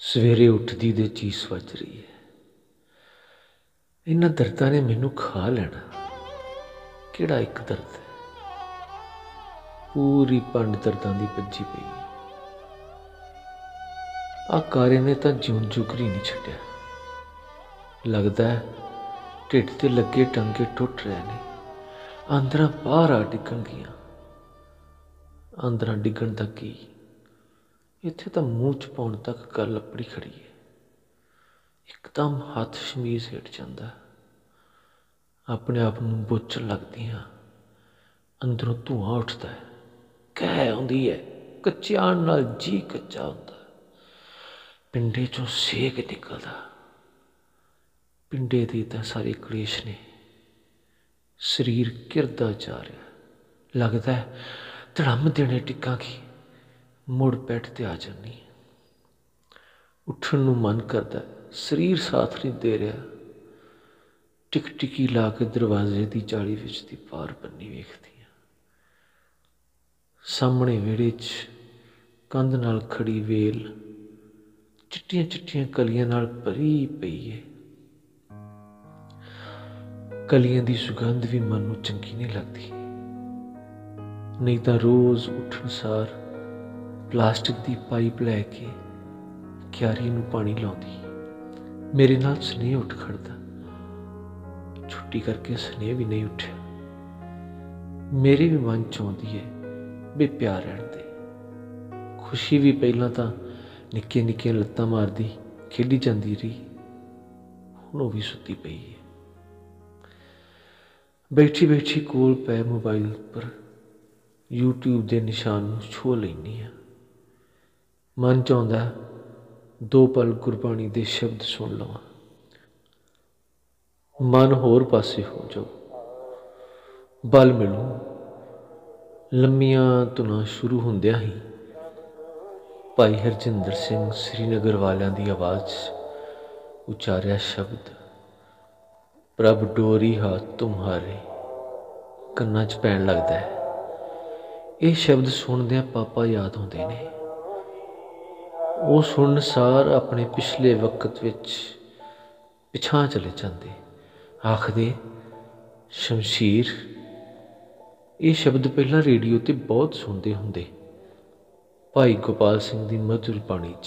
सवेरे उठदी दे चीस वज रही है। इन्हां दर्दां ने मैनू खा लेना। किहड़ा एक दर्द है, पूरी पंड दर्दां दी भज्जी पई है। आ कारे ने तां जिउं जुगरी नहीं छड्डिया। लगदा है ढिड ते लगे टांगे टुट रहे ने, आंदरां बाहर आ डिगणगियां। आंदरां डिगण दा की, इत्थे तां मूँह च पाउण तक गल लपड़ी खड़ी है। एकदम हत्थ शमीज़ हेठ जांदा, अपने आप नूं बोचण लगदियां। अंदरों धुआं उठदा है, कह आउंदी है, कच्चियाण नाल जी कच्चा हुंदा। पिंडे चों सेक निकलदा। पिंडे दे तां सारे कलेश ने। शरीर घिरदा जा रिहा। लगदा है धड़म देने टिकांगी, मुड़ बैठ ते आ जानी। उठण नूं मन करदा, शरीर साथ नहीं दे रहा। टिक टिकी ला के दरवाजे की जाली विच दी पार बन्नी वेखदी हां। सामने विहड़े च कंध नाल खड़ी वेल चिट्टियां चिट्टियां कलियां नाल भरी पई है। कलियां दी सुगंध भी मन नूं चंगी नहीं लगदी। नहीं तां रोज़ उठण सार प्लास्टिक दी पाइप लैके क्यारी नूं पानी लाउंदी। मेरे नाल स्नेह उठ खड़दा। छुट्टी करके स्नेह भी नहीं उठिया। मेरे भी मन च आउंदी है बे प्यार रहण दे। खुशी भी पहलां तां निक्कियां निक्कियां लत्तां मारदी खेडी जांदी रही, हुण ओह भी सुत्ती पई है। बैठी बैठी कोल पै मोबाइल पर यूट्यूब के निशान नूं छो लैनी हां। मन च आउंदा दो पल गुरबाणी दे शब्द सुन लवां। मन होर पासे हो जाओ, बल मिलूं। लम्मियां धुनां शुरू हुंदियां ही भाई हरजिंदर सिंह श्रीनगर वालियां दी आवाज़ उचारिया शब्द, प्रभ डोरी हाथ तुम्हारे, कन्नां च पैण लगदा है। ये शब्द सुनदियां पापा याद आउंदे ने। वो सुनन सार अपने पिछले वक्त विच पिछां चले जांदे। आखदे शमशीर, ये शब्द पहलां रेडियो ते बहुत सुनते हुंदे। भाई गोपाल सिंह दी मधुर बाणी च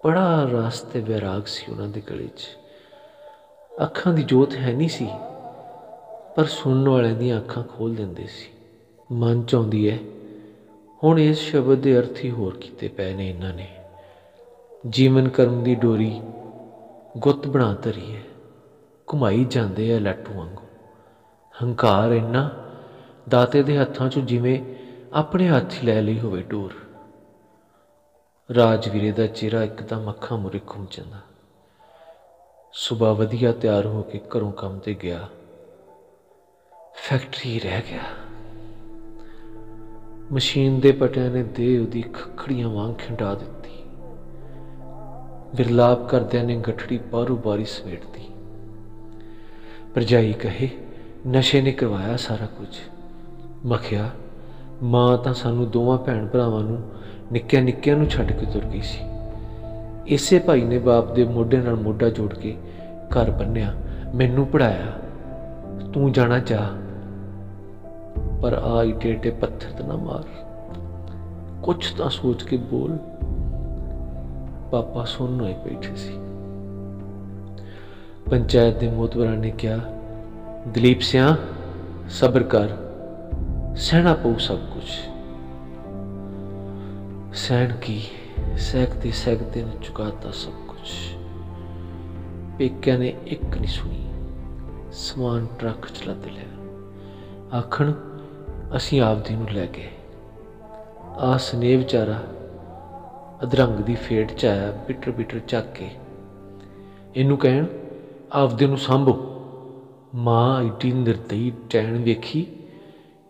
बड़ा रस ते वैराग सी उन्हां दे गले च। अखां दी जोत है नहीं सी, पर सुनने वालियां दी अखां खोल दिंदे सी। मन च आउंदी है हुण इस शब्द दे अर्थ ही होर कीते पए ने इन्हां ने। जीवन कर्म दी डोरी गुत्त बना धरी है, घुमाई जांदे आ लैटू वांगू। हंकार इन्ना दाते दे हत्थां चों जिवें अपने हत्थ ही लै लई होवे डोर। राजवीरे दा चेहरा एकदम अखां मुरे घुम जांदा। सुबह वधिया तैयार हो के घरों काम ते गया, फैक्ट्री रह गया। मशीन दे पटियां ने देह उहदी खखड़ियां वांग खिंडा दित्ती। विरलाप करदियां ने गठड़ी बाहरों बारी समेट दी। भरजाई कहे नशे ने करवाया सारा कुछ। मखिया मां तां सानू दोवां भैण भरावां नूं निक्कियां निक्कियां नूं छड्ड के तुर गई सी। इसे भाई ने बाप दे मोढे नाल मोढा जोड़ के घर बन्निया, मैनू पढ़ाया, तू जाना चाह, पर आ ईटे ईटे पत्थर तो ना मार, कुछ तो सोच के बोल। पापा सुन होए बैठे सी। पंचायत के मोतबरां ने कहा, दलीप सिंह सबर कर, सहना पऊ सब कुछ। सहन की, सहकते सहकते ने चुकाता सब कुछ। पेकिया ने एक नहीं सुनी, समान ट्रक च लद लिया। आखण असीं आपदी नूं लै गए। आ स्नेह विचारा अधरंग दी फेट च आया, बिटर बिटर झक के इनू कहण आपदे नूं सांभो। मां ईडी निर्दयी टैण वेखी,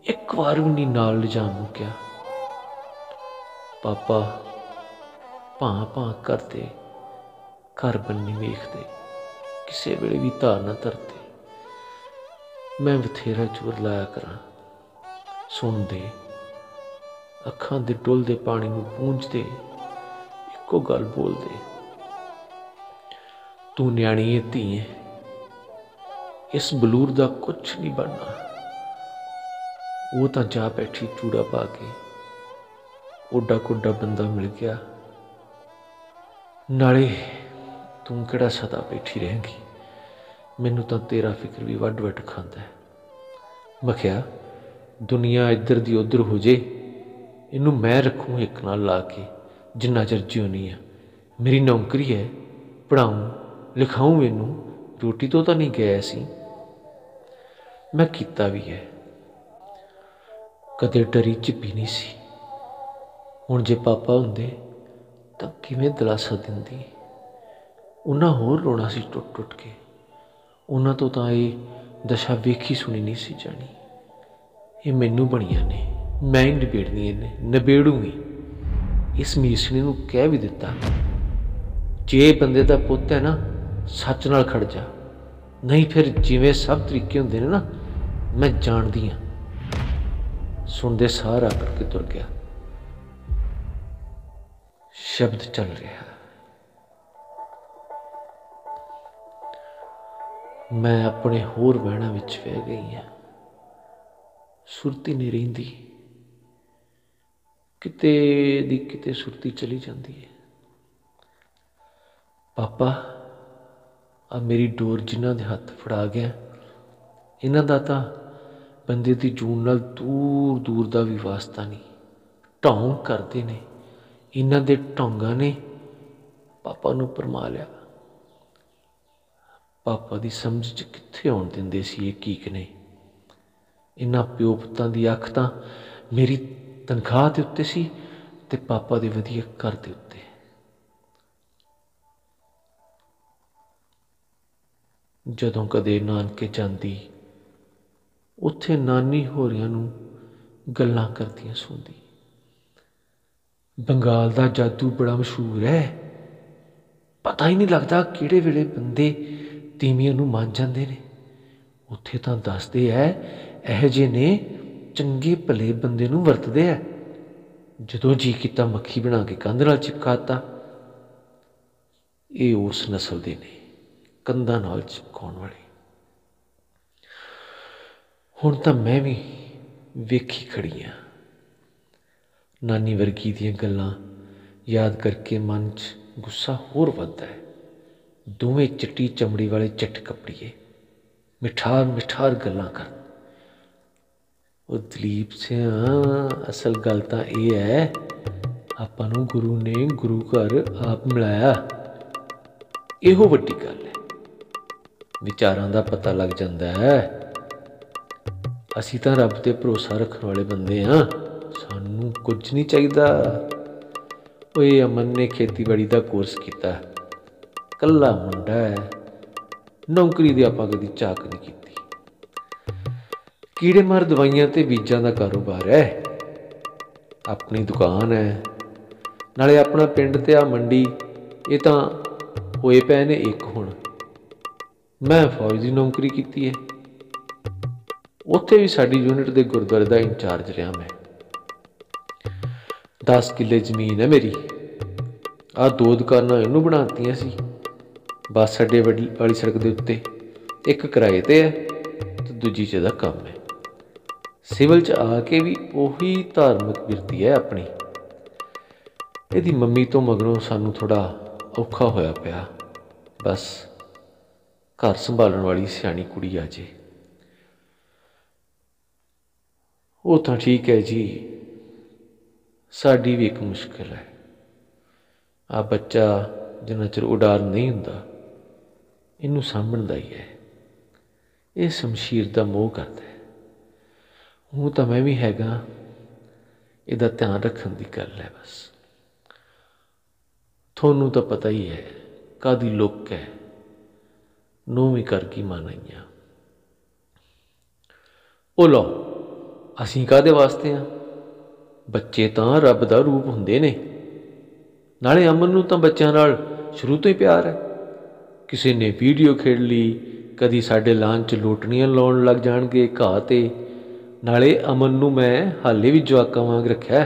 एक बार भी नहीं नाल लिजाण नूं कहा। पापा भां भां करते घर बन्नी वेखदे, किसे वेले भी धार ना धरते। मैं बथेरा जोर लाया करां, सुनते, अखां दे डुलदे पानी नूं पूंझदे, ਇੱਕੋ ਗੱਲ ਬੋਲਦੇ, ਤੂੰ ਨਿਆਣੀ ਏ ਧੀਏ, ਇਸ ਬਲੂਰ ਦਾ ਕੁਛ ਨਹੀਂ ਬਣਨਾ। ਉਹ ਤਾਂ ਜਾ ਬੈਠੀ ਚੂੜਾ ਪਾ ਕੇ, ਓਡਾ ਕੋਡਾ ਬੰਦਾ ਮਿਲ ਗਿਆ। ਨਾਲੇ ਤੂੰ ਕਿਹੜਾ ਸਦਾ ਬੈਠੀ ਰਹੇਂਗੀ, ਮੈਨੂੰ ਤਾਂ ਤੇਰਾ ਫਿਕਰ ਵੀ ਵੱਡ ਵੱਡ ਖਾਂਦਾ ਹੈ। ਮੈਂ ਕਿਹਾ ਦੁਨੀਆ ਇੱਧਰ ਦੀ ਉੱਧਰ ਹੋ ਜੇ, ਇਹਨੂੰ ਮੈਂ ਰੱਖੂੰ ਇੱਕ ਨਾਲ ਲਾ ਕੇ ਜਿੰਨਾ ਚਿਰ ਜਿਉਣੀ ਆ। ਮੇਰੀ ਨੌਕਰੀ ਹੈ, ਪੜ੍ਹਾਊਂ ਲਿਖਾਊਂ, ਇਹਨੂੰ ਰੋਟੀ ਤੋਂ ਤਾਂ ਨਹੀਂ ਗਿਆ ਸੀ। ਮੈਂ ਕੀਤਾ ਵੀ ਹੈ, ਕਦੇ ਡਰੀ ਝਿੱਪੀ ਨਹੀਂ ਸੀ। ਹੁਣ ਜੇ ਪਾਪਾ ਹੁੰਦੇ ਤਾਂ ਕਿਵੇਂ ਦਿਲਾਸਾ ਦਿੰਦੀ। ਉਹਨਾਂ ਹੋਰ ਰੋਣਾ ਸੀ ਟੁੱਟ ਟੁੱਟ ਕੇ। ਉਹਨਾਂ ਤੋਂ ਤਾਂ ਇਹ ਦਸ਼ਾ ਵੇਖੀ ਸੁਣੀ ਨਹੀਂ ਸੀ ਜਾਣੀ। ਇਹ ਮੈਨੂੰ ਬਣੀਆਂ ਨੇ, ਮੈਂ ਹੀ ਨਿਬੇੜਨੀਆਂ ਨੇ, ਨਿਬੇੜੂੰਗੀ। ਇਸ ਮੀਸਣੀ ਨੂੰ ਕਹਿ ਵੀ ਦਿੱਤਾ, ਜੇ ਬੰਦੇ ਦਾ ਪੁੱਤ ਹੈ ਨਾ, ਸੱਚ ਨਾਲ ਖੜ ਜਾ, ਨਹੀਂ ਫਿਰ ਜਿਵੇਂ ਸਭ ਤਰੀਕੇ ਹੁੰਦੇ ਨੇ ਨਾ, ਮੈਂ ਜਾਣਦੀ ਹਾਂ। ਸੁਣਦੇ ਸਾਰ ਆਕੜ ਕੇ ਤੁਰ ਗਿਆ। ਸ਼ਬਦ ਚੱਲ ਰਿਹਾ, ਮੈਂ ਆਪਣੇ ਹੋਰ ਵਹਿਣਾਂ ਵਿੱਚ ਵਹਿ ਗਈ ਹਾਂ। ਸੁਰਤੀ ਨਹੀਂ ਰਹਿੰਦੀ, ਕਿਤੇ ਦੀ ਕਿਤੇ ਸੁਰਤੀ ਚਲੀ ਜਾਂਦੀ ਹੈ। ਪਾਪਾ ਆ ਮੇਰੀ ਡੋਰ ਜਿਨ੍ਹਾਂ ਦੇ ਹੱਥ ਫੜਾ ਗਿਆ, ਇਹਨਾਂ ਦਾ ਤਾਂ ਬੰਦੇ ਦੀ ਜੂਨ ਨਾਲ ਦੂਰ ਦੂਰ ਦਾ ਵੀ ਵਾਸਤਾ ਨਹੀਂ। ਢੌਂਗ ਕਰਦੇ ਨੇ, ਇਹਨਾਂ ਦੇ ਢੌਂਗਾਂ ਨੇ ਪਾਪਾ ਨੂੰ ਭਰਮਾ ਲਿਆ। ਪਾਪਾ ਦੀ ਸਮਝ 'ਚ ਕਿੱਥੇ ਆਉਣ ਦਿੰਦੇ ਸੀ ਇਹ ਕੀਕ ਨੇ। ਇਹਨਾਂ ਪਿਓ ਪੁੱਤਾਂ ਦੀ ਅੱਖ ਤਾਂ ਮੇਰੀ ਤਨਖਾਹ ਦੇ ਉੱਤੇ ਸੀ ਅਤੇ ਪਾਪਾ ਦੇ ਵਧੀਆ ਘਰ ਦੇ ਉੱਤੇ। ਜਦੋਂ ਕਦੇ ਨਾਨਕੇ ਜਾਂਦੀ, ਉੱਥੇ ਨਾਨੀ ਹੋਰਿਆਂ ਨੂੰ ਗੱਲਾਂ ਕਰਦੀਆਂ ਸੁਣਦੀ। ਬੰਗਾਲ ਦਾ ਜਾਦੂ ਬੜਾ ਮਸ਼ਹੂਰ ਹੈ, ਪਤਾ ਹੀ ਨਹੀਂ ਲੱਗਦਾ ਕਿਹੜੇ ਵੇਲੇ ਬੰਦੇ ਤੀਵੀਆਂ ਨੂੰ ਮੰਨ ਜਾਂਦੇ ਨੇ। ਉੱਥੇ ਤਾਂ ਦੱਸਦੇ ਹੈ ਇਹੋ ਜਿਹੇ ਨੇ ਚੰਗੇ ਭਲੇ ਬੰਦੇ ਨੂੰ ਵਰਤਦੇ ਹੈ। ਜਦੋਂ ਜੀ ਕੀਤਾ ਮੱਖੀ ਬਣਾ ਕੇ ਕੰਧ ਨਾਲ ਚਿਪਕਾਤਾ। ਇਹ ਉਸ ਨਸਲ ਦੇ ਨੇ, ਕੰਧਾਂ ਨਾਲ ਚਿਪਕਾਉਣ ਵਾਲੇ। ਹੁਣ ਤਾਂ ਮੈਂ ਵੀ ਵੇਖੀ ਖੜੀ ਹਾਂ। ਨਾਨੀ ਵਰਗੀ ਦੀਆਂ ਗੱਲਾਂ ਯਾਦ ਕਰਕੇ ਮਨ 'ਚ ਗੁੱਸਾ ਹੋਰ ਵੱਧਦਾ ਹੈ। ਦੋਵੇਂ ਚਿੱਟੀ ਚਮੜੀ ਵਾਲੇ ਚੱਟ ਕੱਪੜੀਏ ਮਿਠਾਰ ਮਿਠਾਰ ਗੱਲਾਂ ਕਰਨ। ਉਹ ਦਲੀਪ ਸਿੰਘ, ਅਸਲ ਗੱਲ ਤਾਂ ਇਹ ਹੈ, ਆਪਾਂ ਨੂੰ ਗੁਰੂ ਨੇ ਗੁਰੂ ਘਰ ਆਪ ਮਿਲਾਇਆ। ਇਹੋ ਵੱਡੀ ਗੱਲ ਹੈ। ਵਿਚਾਰਾਂ ਦਾ ਪਤਾ ਲੱਗ ਜਾਂਦਾ ਹੈ। ਅਸੀਂ ਤਾਂ ਰੱਬ 'ਤੇ ਭਰੋਸਾ ਰੱਖਣ ਵਾਲੇ ਬੰਦੇ ਹਾਂ, ਸਾਨੂੰ ਕੁਝ ਨਹੀਂ ਚਾਹੀਦਾ। ਓਏ ਅਮਨ ਨੇ ਖੇਤੀਬਾੜੀ ਦਾ ਕੋਰਸ ਕੀਤਾ, ਇਕੱਲਾ ਮੁੰਡਾ ਹੈ, ਨੌਕਰੀ ਦੀ ਆਪਾਂ ਕਦੀ ਝਾਕ ਨਹੀਂ ਕੀਤੀ। ਕੀੜੇ ਮਾਰ ਦਵਾਈਆਂ ਅਤੇ ਬੀਜਾਂ ਦਾ ਕਾਰੋਬਾਰ ਹੈ, ਆਪਣੀ ਦੁਕਾਨ ਹੈ, ਨਾਲੇ ਆਪਣਾ ਪਿੰਡ ਅਤੇ ਆਹ ਮੰਡੀ, ਇਹ ਤਾਂ ਹੋਏ ਪਏ ਨੇ ਇੱਕ। ਹੁਣ ਮੈਂ ਫੌਜ ਦੀ ਨੌਕਰੀ ਕੀਤੀ ਹੈ, ਉੱਥੇ ਵੀ ਸਾਡੀ ਯੂਨਿਟ ਦੇ ਗੁਰਦੁਆਰੇ ਦਾ ਇੰਚਾਰਜ ਰਿਹਾ ਮੈਂ। 10 ਕਿੱਲੇ ਜ਼ਮੀਨ ਹੈ ਮੇਰੀ। ਆਹ 2 ਦੁਕਾਨਾਂ ਇਹਨੂੰ ਬਣਾ ਦਿੱਤੀਆਂ ਸੀ ਬੱਸ ਅੱਡੇ ਵਾਲੀ ਸੜਕ ਦੇ ਉੱਤੇ। ਇੱਕ ਕਿਰਾਏ 'ਤੇ ਹੈ ਅਤੇ ਦੂਜੀ 'ਚ ਇਹਦਾ ਕੰਮ ਹੈ। ਸਿਵਲ 'ਚ ਆ ਕੇ ਵੀ ਉਹੀ ਧਾਰਮਿਕ ਬਿਰਤੀ ਹੈ ਆਪਣੀ। ਇਹਦੀ ਮੰਮੀ ਤੋਂ ਮਗਰੋਂ ਸਾਨੂੰ ਥੋੜ੍ਹਾ ਔਖਾ ਹੋਇਆ ਪਿਆ। ਬਸ ਘਰ ਸੰਭਾਲਣ ਵਾਲੀ ਸਿਆਣੀ ਕੁੜੀ ਆ ਜੇ। ਉਹ ਤਾਂ ਠੀਕ ਹੈ ਜੀ, ਸਾਡੀ ਵੀ ਇੱਕ ਮੁਸ਼ਕਿਲ ਹੈ। ਆਹ ਬੱਚਾ ਜਿੰਨਾ ਚਿਰ ਉਡਾਰ ਨਹੀਂ ਹੁੰਦਾ, ਇਹਨੂੰ ਸਾਂਭਣ ਦਾ ਹੀ ਹੈ। ਇਹ ਸ਼ਮਸ਼ੀਰ ਦਾ ਮੋਹ ਕਰਦਾ ਹੈ। ਉਹ ਤਾਂ ਮੈਂ ਵੀ ਹੈਗਾ, ਇਹਦਾ ਧਿਆਨ ਰੱਖਣ ਦੀ ਗੱਲ ਹੈ ਬਸ। ਤੁਹਾਨੂੰ ਤਾਂ ਪਤਾ ਹੀ ਹੈ ਕਾਹਦੀ ਲੁੱਕ ਹੈ, ਨੂੰਹ ਵੀ ਕਰ ਕੀ ਮੰਨ ਆਈਆਂ। ਉਹ ਲਓ, ਅਸੀਂ ਕਾਹਦੇ ਵਾਸਤੇ ਹਾਂ? ਬੱਚੇ ਤਾਂ ਰੱਬ ਦਾ ਰੂਪ ਹੁੰਦੇ ਨੇ। ਨਾਲੇ ਅਮਨ ਨੂੰ ਤਾਂ ਬੱਚਿਆਂ ਨਾਲ ਸ਼ੁਰੂ ਤੋਂ ਹੀ ਪਿਆਰ ਹੈ। ਕਿਸੇ ਨੇ ਵੀਡੀਓ ਖੇਡ ਲਈ, ਕਦੀ ਸਾਡੇ ਲਾਨ 'ਚ ਲੋਟਣੀਆਂ ਲਾਉਣ ਲੱਗ ਜਾਣਗੇ ਘਾਹ 'ਤੇ। ਨਾਲੇ ਅਮਨ ਨੂੰ ਮੈਂ ਹਾਲੇ ਵੀ ਜਵਾਕਾਂ ਵਾਂਗ ਰੱਖਿਆ,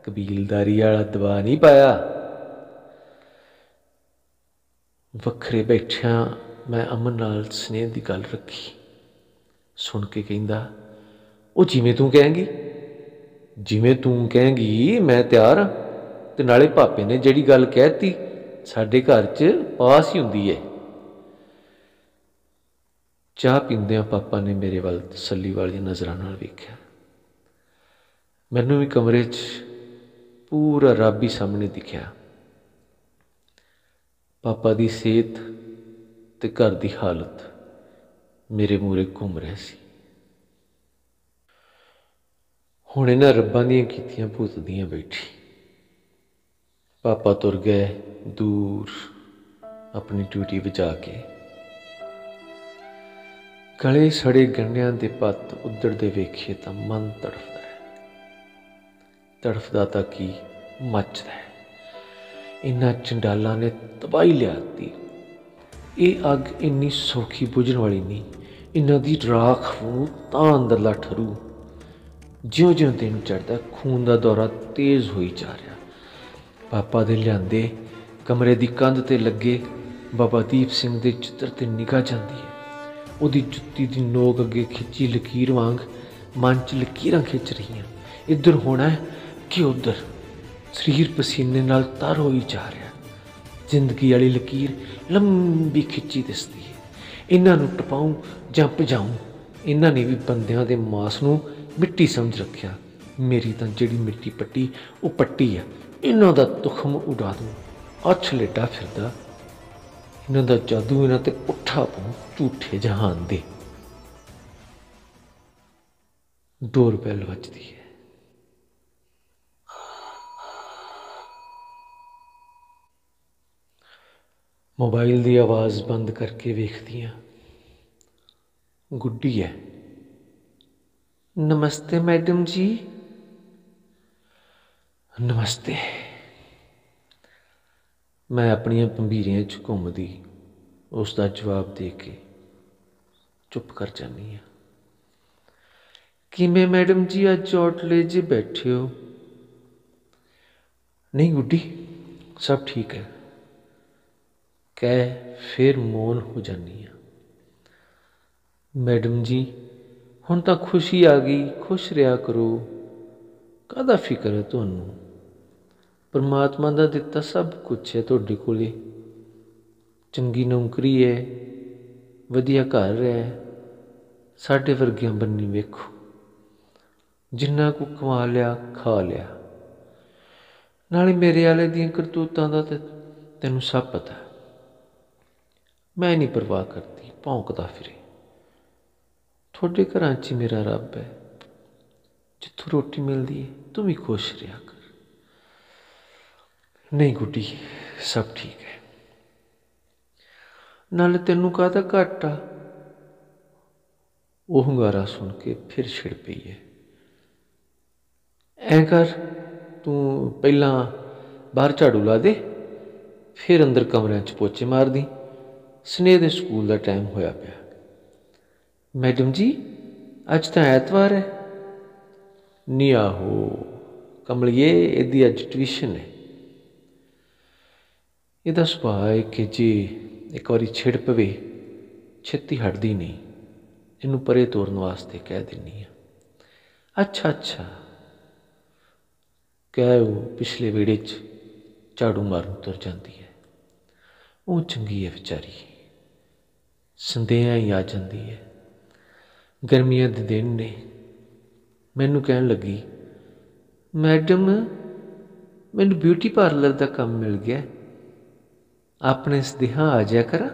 ਕਬੀਲਦਾਰੀ ਵਾਲਾ ਦਬਾ ਨਹੀਂ ਪਾਇਆ। ਵੱਖਰੇ ਬੈਠਿਆਂ ਮੈਂ ਅਮਨ ਨਾਲ ਸਨੇਹ ਦੀ ਗੱਲ ਰੱਖੀ। ਸੁਣ ਕੇ ਕਹਿੰਦਾ, ਉਹ ਜਿਵੇਂ ਤੂੰ ਕਹੇਂਗੀ ਮੈਂ ਤਿਆਰ ਹਾਂ। ਅਤੇ ਨਾਲੇ ਭਾਪੇ ਨੇ ਜਿਹੜੀ ਗੱਲ ਕਹਿ ਤੀ ਸਾਡੇ ਘਰ 'ਚ ਪਾਸ ਹੀ ਹੁੰਦੀ ਹੈ। ਚਾਹ ਪੀਂਦਿਆਂ ਪਾਪਾ ਨੇ ਮੇਰੇ ਵੱਲ ਤਸੱਲੀ ਵਾਲੀਆਂ ਨਜ਼ਰਾਂ ਨਾਲ ਵੇਖਿਆ। ਮੈਨੂੰ ਵੀ ਕਮਰੇ 'ਚ ਪੂਰਾ ਰੱਬ ਹੀ ਸਾਹਮਣੇ ਦਿਖਿਆ। ਪਾਪਾ ਦੀ ਸਿਹਤ ਅਤੇ ਘਰ ਦੀ ਹਾਲਤ ਮੇਰੇ ਮੂਹਰੇ ਘੁੰਮ ਰਿਹਾ ਸੀ। ਹੁਣ ਇਹਨਾਂ ਰੱਬਾਂ ਦੀਆਂ ਕੀਤੀਆਂ ਭੁਗਤਦੀਆਂ ਬੈਠੀ। ਪਾਪਾ ਤੁਰ ਗਏ ਦੂਰ ਆਪਣੀ ਡਿਊਟੀ ਬਚਾ ਕੇ। ਗਲੇ ਸੜੇ ਗੰਢਿਆਂ ਦੇ ਪੱਤ ਉੱਧੜਦੇ ਵੇਖੀਏ ਤਾਂ ਮਨ ਤੜਫਦਾ ਹੈ। ਤੜਫਦਾ ਤਾਂ ਕੀ, ਮੱਚਦਾ ਹੈ। ਇਹਨਾਂ ਚੰਡਾਲਾਂ ਨੇ ਤਬਾਹੀ ਲਿਆਤੀ। ਇਹ ਅੱਗ ਇੰਨੀ ਸੌਖੀ ਬੁਝਣ ਵਾਲੀ ਨਹੀਂ। ਇਹਨਾਂ ਦੀ ਰਾਖ ਨੂੰ ਤਾਂ ਅੰਦਰਲਾ ਠਰੂ। ਜਿਉਂ-ਜਿਉਂ ਦਿਨ ਚੜ੍ਹਦਾ ਖੂਨ ਦਾ ਦੌਰਾ ਤੇਜ਼ ਹੋਈ ਜਾ ਰਿਹਾ। ਪਾਪਾ ਦੇ ਲਿਆਂਦੇ ਕਮਰੇ ਦੀ ਕੰਧ 'ਤੇ ਲੱਗੇ ਬਾਬਾ ਦੀਪ ਸਿੰਘ ਦੇ ਚਿੱਤਰ 'ਤੇ ਨਿਗਾਹ ਜਾਂਦੀ ਹੈ। ਉਹਦੀ ਜੁੱਤੀ ਦੀ ਨੋਕ ਅੱਗੇ ਖਿੱਚੀ ਲਕੀਰ ਵਾਂਗ ਮਨ 'ਚ ਲਕੀਰਾਂ ਖਿੱਚ ਰਹੀਆਂ। ਇੱਧਰ ਹੋਣਾ ਕਿ ਉੱਧਰ। ਸਰੀਰ ਪਸੀਨੇ ਨਾਲ ਤਰ ਹੋਈ ਜਾ ਰਿਹਾ। ਜ਼ਿੰਦਗੀ ਵਾਲੀ ਲਕੀਰ ਲੰਬੀ ਖਿੱਚੀ ਦਿਸਦੀ ਹੈ। ਇਹਨਾਂ ਨੂੰ ਟਪਾਊਂ ਜਾਂ ਭਜਾਊਂ। ਇਹਨਾਂ ਨੇ ਵੀ ਬੰਦਿਆਂ ਦੇ ਮਾਸ ਨੂੰ ਮਿੱਟੀ ਸਮਝ ਰੱਖਿਆ। ਮੇਰੀ ਤਾਂ ਜਿਹੜੀ ਮਿੱਟੀ ਪੱਟੀ ਉਹ ਪੱਟੀ ਆ। ਇਹਨਾਂ ਦਾ ਤੁਖਮ ਉਡਾ ਦੂੰ। ਅੱਛ ਲੇਟਾ ਫਿਰਦਾ। ਇਹਨਾਂ ਦਾ ਜਾਦੂ ਇਹਨਾਂ 'ਤੇ ਉੱਠਾ ਪਾਉ ਝੂਠੇ ਜਹਾਨ ਦੇ। ਡੋਰਬੈਲ ਵੱਜਦੀ ਹੈ। ਮੋਬਾਈਲ ਦੀ ਆਵਾਜ਼ ਬੰਦ ਕਰਕੇ ਵੇਖਦੀ ਹਾਂ। ਗੁੱਡੀ ਹੈ। ਨਮਸਤੇ ਮੈਡਮ ਜੀ। ਨਮਸਤੇ। ਮੈਂ ਆਪਣੀਆਂ ਭੰਬੀਰੀਆਂ 'ਚ ਘੁੰਮਦੀ ਉਸ ਦਾ ਜਵਾਬ ਦੇ ਕੇ ਚੁੱਪ ਕਰ ਜਾਂਦੀ ਹਾਂ। ਕਿਵੇਂ ਮੈਡਮ ਜੀ ਅੱਜ ਔਟਲੇ 'ਚ ਬੈਠੇ ਹੋ? ਨਹੀਂ ਗੁੱਡੀ, ਸਭ ਠੀਕ ਹੈ ਕਹਿ ਫਿਰ ਮੌਨ ਹੋ ਜਾਂਦੀ ਹਾਂ। ਮੈਡਮ ਜੀ ਹੁਣ ਤਾਂ ਖੁਸ਼ੀ ਆ ਗਈ, ਖੁਸ਼ ਰਿਹਾ ਕਰੋ। ਕਾਹਦਾ ਫਿਕਰ ਹੈ ਤੁਹਾਨੂੰ? ਪਰਮਾਤਮਾ ਦਾ ਦਿੱਤਾ ਸਭ ਕੁਛ ਹੈ ਤੁਹਾਡੇ ਕੋਲ। ਚੰਗੀ ਨੌਕਰੀ ਹੈ, ਵਧੀਆ ਘਰ ਹੈ। ਸਾਡੇ ਵਰਗਿਆਂ ਬੰਨੀ ਵੇਖੋ, ਜਿੰਨਾ ਕੁ ਕਮਾ ਲਿਆ ਖਾ ਲਿਆ। ਨਾਲੇ ਮੇਰੇ ਵਾਲੇ ਦੀਆਂ ਕਰਤੂਤਾਂ ਦਾ ਤਾਂ ਤੈਨੂੰ ਸਭ ਪਤਾ। ਮੈਂ ਨਹੀਂ ਪਰਵਾਹ ਕਰਦੀ, ਭੌਂਕਦਾ ਫਿਰੇ। ਤੁਹਾਡੇ ਘਰਾਂ 'ਚ ਹੀ ਮੇਰਾ ਰੱਬ ਹੈ। ਜਿੱਥੋਂ ਰੋਟੀ ਮਿਲਦੀ ਹੈ ਤੂੰ ਵੀ ਖੁਸ਼ ਰਿਹਾ ਕਰ। ਨਹੀਂ ਗੁੱਡੀ, ਸਭ ਠੀਕ ਹੈ। ਨਾਲੇ ਤੈਨੂੰ ਕਾਹਦਾ ਘੱਟ ਆ? ਉਹ ਹੁੰਗਾਰਾ ਸੁਣ ਕੇ ਫਿਰ ਛਿੜ ਪਈ ਹੈ। ਐਂ ਕਰ, ਤੂੰ ਪਹਿਲਾਂ ਬਾਹਰ ਝਾੜੂ ਲਾ ਦੇ, ਫਿਰ ਅੰਦਰ ਕਮਰਿਆਂ 'ਚ ਪੋਚੇ ਮਾਰਦੀ। ਸਨੇਹ ਦੇ ਸਕੂਲ ਦਾ ਟਾਈਮ ਹੋਇਆ ਪਿਆ। ਮੈਡਮ ਜੀ ਅੱਜ ਤਾਂ ਐਤਵਾਰ ਹੈ। ਨਹੀਂ ਆਹੋ ਕਮਲੀਏ, ਇਹਦੀ ਅੱਜ ਟਿਊਸ਼ਨ ਹੈ। ਇਹਦਾ ਸੁਭਾਅ ਹੈ ਕਿ ਜੇ ਇੱਕ ਵਾਰੀ ਛਿੜ ਪਵੇ ਛੇਤੀ ਹਟਦੀ ਨਹੀਂ। ਇਹਨੂੰ ਪਰੇ ਤੋਰਨ ਵਾਸਤੇ ਕਹਿ ਦਿੰਦੀ ਹਾਂ। ਅੱਛਾ ਅੱਛਾ ਕਹਿ ਉਹ ਪਿਛਲੇ ਵਿਹੜੇ 'ਚ ਝਾੜੂ ਮਾਰਨ ਤੁਰ ਜਾਂਦੀ ਹੈ। ਉਹ ਚੰਗੀ ਹੈ ਵਿਚਾਰੀ, ਸੰਦੇਹਾਂ ਹੀ ਆ ਜਾਂਦੀ ਹੈ। ਗਰਮੀਆਂ ਦੇ ਦਿਨ ਨੇ। ਮੈਨੂੰ ਕਹਿਣ ਲੱਗੀ, ਮੈਡਮ ਮੈਨੂੰ ਬਿਊਟੀ ਪਾਰਲਰ ਦਾ ਕੰਮ ਮਿਲ ਗਿਆ, ਆਪਣੇ ਸਦੇਹਾਂ ਆ ਜਾਇਆ ਕਰਾਂ।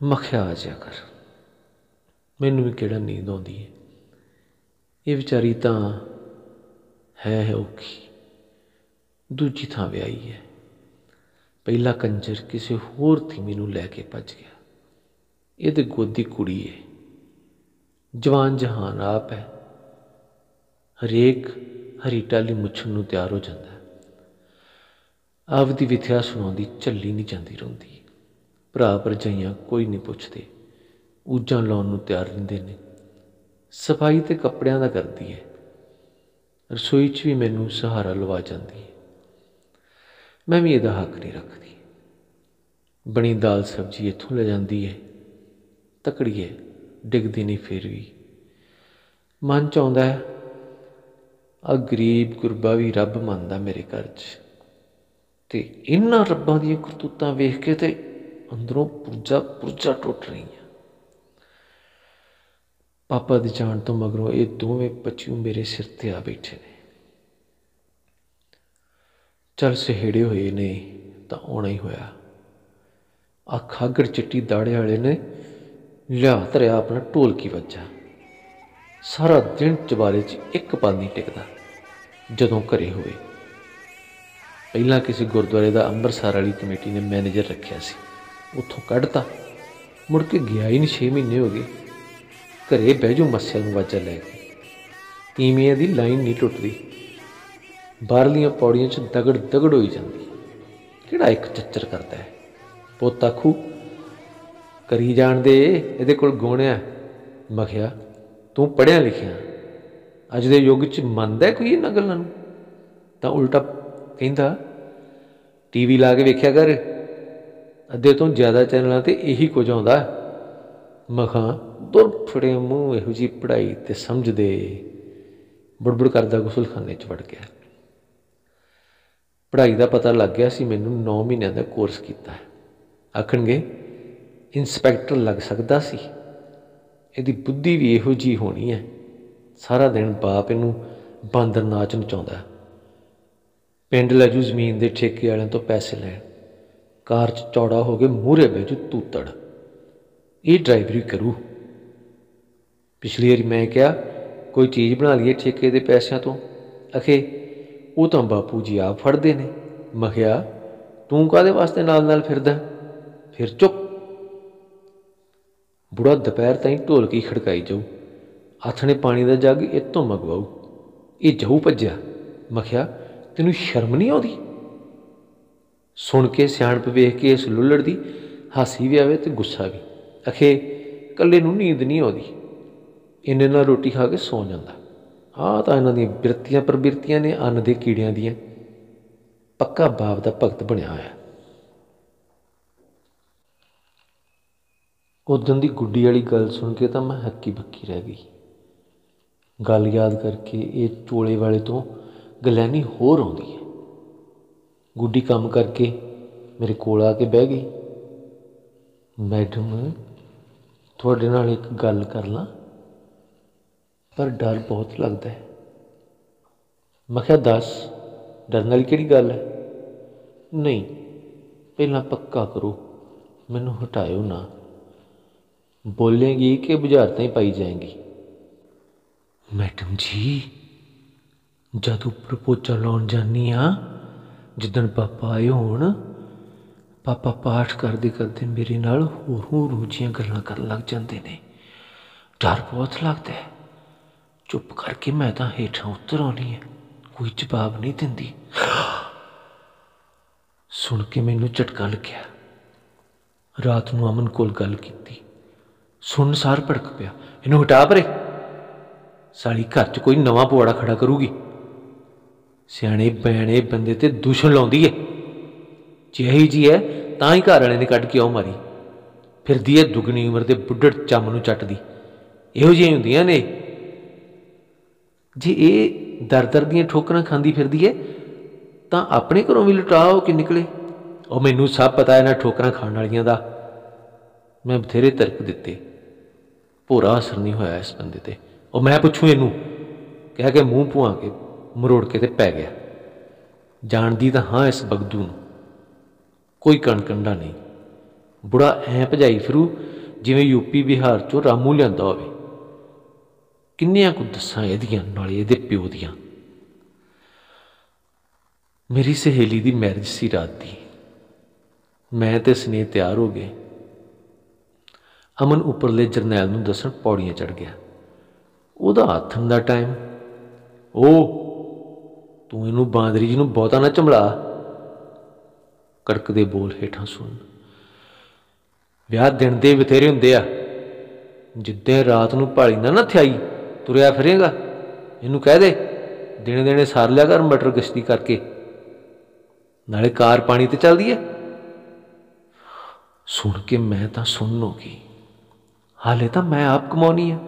ਮਖਿਆ ਆ ਜਾਇਆ ਕਰ। ਮੈਨੂੰ ਵੀ ਕਿਹੜਾ ਨੀਂਦ ਆਉਂਦੀ ਹੈ। ਇਹ ਵਿਚਾਰੀ ਤਾਂ ਹੈ ਔਖੀ। ਦੂਜੀ ਥਾਂ ਵਿਆਹੀ ਹੈ। ਪਹਿਲਾ ਕੰਜਰ ਕਿਸੇ ਹੋਰ ਥੀਮੀ ਨੂੰ ਲੈ ਕੇ ਭੱਜ ਗਿਆ। ਇਹਦੇ ਗੋਦੀ ਕੁੜੀ ਹੈ। ਜਵਾਨ ਜਹਾਨ ਆਪ ਹੈ। ਹਰੇਕ ਹਰੀ ਟਾਹਲੀ ਮੁੱਛਣ ਨੂੰ ਤਿਆਰ ਹੋ ਜਾਂਦਾ। ਆਪਦੀ ਵਿਥਿਆ ਸੁਣਾਉਂਦੀ ਝੱਲੀ ਨਹੀਂ ਜਾਂਦੀ ਰੋਂਦੀ। ਭਰਾ ਭਰਜਾਈਆਂ ਕੋਈ ਨਹੀਂ ਪੁੱਛਦੇ। ਊਜਾਂ ਲਾਉਣ ਨੂੰ ਤਿਆਰ ਰਹਿੰਦੇ ਨੇ। ਸਫਾਈ ਅਤੇ ਕੱਪੜਿਆਂ ਦਾ ਕਰਦੀ ਹੈ। ਰਸੋਈ 'ਚ ਵੀ ਮੈਨੂੰ ਸਹਾਰਾ ਲਵਾ ਜਾਂਦੀ ਹੈ। ਮੈਂ ਵੀ ਇਹਦਾ ਹੱਕ ਨਹੀਂ ਰੱਖਦੀ। बनी दाल सब्जी इत्थों ले जाती है, तकड़ी है, डिगदी नहीं। फिर भी मन च आउंदा है आ गरीब गुरबा भी रब मनदा मेरे घर च। ते इन्हां रब्बां दीयां करतूतां वेख के ते अंदरों पुरजा पुरजा टुट रही है। पापा दी जान तो मगरों ये दोवें पचिऊ मेरे सिर ते आ बैठे ने। चल सहेड़े हुए ने तो आना ही होया। आ खागड़ चिट्टी दाड़े वाले ने लिया धरिया अपना ढोलकी वज्जा। सारा दिन चबारे च एक पल नहीं टिकता। जदों घरे होए पहला किसी गुरुद्वारे का अंमृतसर वाली कमेटी ने मैनेजर रखा सी, उत्थों कढ़ता, मुड़ के गया ही नहीं। 6 महीने हो गए। घरे बहजू मस्या नूं वाजा लै गए। ईमिया की लाइन नहीं टुटती, बाहरलियां पौड़ियां च दगड़ दगड़ होई जाती। किहड़ा एक चच्चर करता है। पुत्त आखू करी जान दे, इहदे कोल गुण है। मैं किहा तूं पढ़िया लिखिया, अज दे युग च मनदा कोई इन्हां गल्लां नूं? तां उल्टा कहिंदा टीवी ला के वेख्या कर, अद्धे तो ज़्यादा चैनलों ते यही कुछ आउंदा। मैं कहा दुर फड़े मूँह इहो जी पढ़ाई ते समझ दे। बुड़बुड़ करदा गुसलखाने च वड़ गया। पढ़ाई का पता लग गया सी मैनू। 9 महीनों का कोर्स किया। आखणगे इंस्पैक्टर लग सकता सी, इहदी बुद्धि भी इहो जी होनी है। सारा दिन बाप इनू बांदर नाच नचाउंदा, पिंड लैजू जमीन के ठेके वालों तो पैसे लैन, कार च चौड़ा हो गए मूहरे बैजू तूतड़, ये ड्राइवरी करू। पिछली बारी मैं क्या कोई चीज़ बना लीए ठेके के पैसों तो, आखे वो तो बापू जी आप फड़ते ने। मैं क्या तू काहदे वास्ते नाल नाल फिरदा? फिर चुप। बुढ़ा दोपहर ताईं ढोलकी खड़काई जाऊ, आथने पानी का जग इतों मंगवाऊ, ये जाऊ भज्या। मैं क्या तेनू शर्म नहीं आती? सुन के सियाणप वेख के इस लुल्लड़ दी हासी भी आवे तो गुस्सा भी। आखे कल्ले नूं नींद नहीं आती, इन्ने नाल रोटी खा के सौ जांदा। आह तां इन्हां दीयां बिरतियां प्रबिरतियां ने अन्न दे कीड़ियां दियां। पक्का बाप दा भगत बनिया होया। उदन दी गुड्डी वाली गल सुन के तो मैं हक्की बक्की रह गई। गल याद करके ये चोले वाले तो गलैनी होर आउंदी है। गुड्डी काम करके मेरे कोल आके बह गई। मैडम थोड़े नाल एक गल कर ला, पर डर बहुत लगता है। मैं क्या दस, डरने वाली किहड़ी गल है? नहीं पहला पक्का करो, मैनू हटाओ ना। बोलेंगी कि बुझारतां ही पाई जाएंगी। मैडम जी जद उपर पोचा लाउण जानी हाँ, जिदन पापा आए होण, पापा पाठ करते करते मेरे नाल होर रोजियां गल्लां करन लग जाते ने। डर बहुत लगता है। चुप करके मैं तो हेठां उतर आनी है, कोई जवाब नहीं दिंदी। सुन के मैनू झटका लग्या। रात नूं अमन कोल गल कीती, सुन सार भड़क पिया, इनू हटा परे, साली घर च कोई नवां पवाड़ा खड़ा करूगी। सियाणे बयाने बंदे ते दूषण लाउंदी है। जेही जी है तां ही घर वाले ने कढ़ के आओ मारी फिरदी है। दुगनी उम्र के बुढ़ड़ चम नूं चटदी इहो जिहियां हुंदियां ने। जे ये दर दर दियां ठोकरां खांदी फिरदी है तां अपने घरों भी लुटाओ कि निकले। और मैनू सब पता है इन्हां ठोकरां खाण वालियां दा। मैं बथेरे तर्क दिते, भोरा असर नहीं होया इस बंदे ते। और मैं पुछूं इनू, कह के मूँह भुआ के मरोड़ के ते पै गया। जानदी तां हाँ इस बगदू नूं, कोई कणकंडा नहीं। बुढ़ा ऐ भजाई फिरू जिवें यूपी बिहार चों रामू लिआंदा होवे। किन्नियां कुछ दस्सां इहदियां नाले इहदे प्यो दियां। मेरी सहेली दी मैरिज सी रात दी। मैं ते स्नेह तैयार हो गए। अमन उपरले जरनैल नूं दस्सण पौड़ियां चढ़ गया। उहदा आथण दा टाइम। ओ तू इनू बांदरी जी नूं बहुता ना झमला। कड़कदे बोल हेठां सुन। विआह दिन दे बथेरे हुंदे आ, जिद्दें रात नूं भाली ना थ्याई तुरिया फिरेगा। इनू कह दे दिने दिने सार लिया कर मटर गश्ती करके, नाले कार पानी ते चलदी है। सुन के मैं तो सुन हो गई। हाले तो मैं आप कमानी है।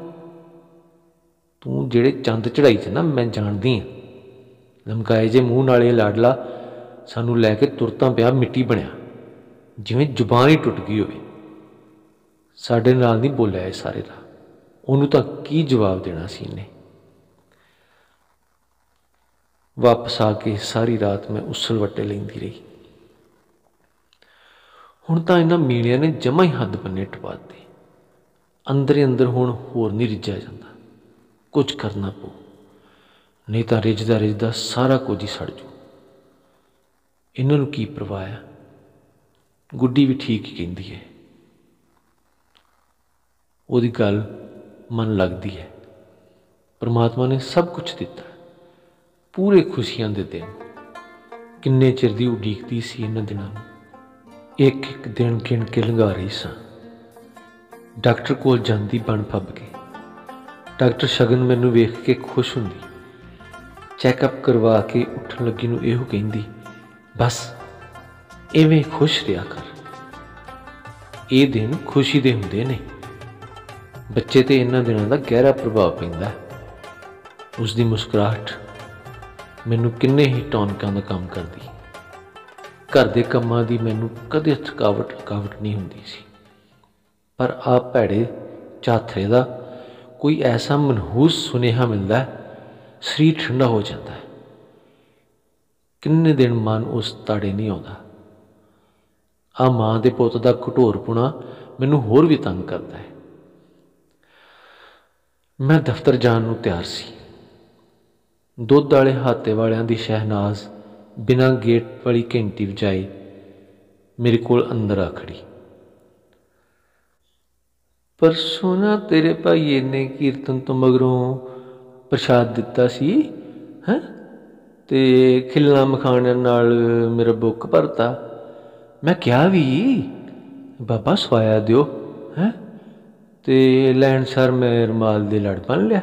तू जेड़े चंद चढ़ाई च ना मैं जानती हाँ। लमकाए जे मूँह नाले लाडला सानू लैके तुरतां पिया मिट्टी बनया, जिवें जुबान ही टुट गई होवे। साडे नाल नहीं बोलिया इस सारे दा। उन्होंने तो की जवाब देना सी इन्हें। वापस आके सारी रात मैं उसल वट्टे लेंदी रही। हुण तां इन्हां मीणियां ने जमा ही हद बन्ने टपा दिते। अंदर ही अंदर हुण होर नहीं रिझा जांदा। कुछ करना पऊ, नहीं तो रिझदा रिझदा सारा कुछ ही सड़ जू। इन्हां नूं की परवाह है। गुड्डी भी ठीक ही कहंदी है। उहदी गल मन लगदी है। परमात्मा ने सब कुछ दिता, पूरे खुशियां दे दिन। किन्ने चिर दी उडीकदी सी इन्हां दिनां नूं। एक एक दिन गिन के लंघा रही सां। डॉक्टर कोल जांदी बन फब के। डॉक्टर शगन मैनूं वेख के खुश हुंदी। चैकअप करवा के उठन लगी नूं इहो कहंदी, बस इवें खुश रहा कर। ये दिन खुशी दे हुंदे ने। बच्चे ते इन्हां दिनां दा गहरा प्रभाव पैंदा है। उसकी मुस्कुराहट मैनूं किन्ने ही टॉनिकां दा काम करदी। घर दे कम्मां दी मैनूं कदे थकावट नहीं हुंदी सी। पर आ भैड़े झाथरे दा कोई ऐसा मनहूस सुनेहा मिलदा है, शरीर ठंडा हो जाता है। किन्ने दिन मन उस ताड़े नहीं आउंदा। आ मां दे पुत्त दा घटोरपुणा मैनूं होर भी तंग करदा है। मैं दफ्तर जाण नूं तैयार सी। दुध वाले हाते वालियां दी शहनाज बिना गेट वाली घंटी वजाए मेरे कोल अंदर आ खड़ी। परसों ना तेरे भाईए ने कीर्तन तो मगरों प्रसाद दिता सी हैं, ते खिलना मखाने नाल मेरा बुक भरता। मैं क्या भी बाबा सवाया दिओ हैं, ते लैण सर मैं रमाल दे लड़ बन लिया।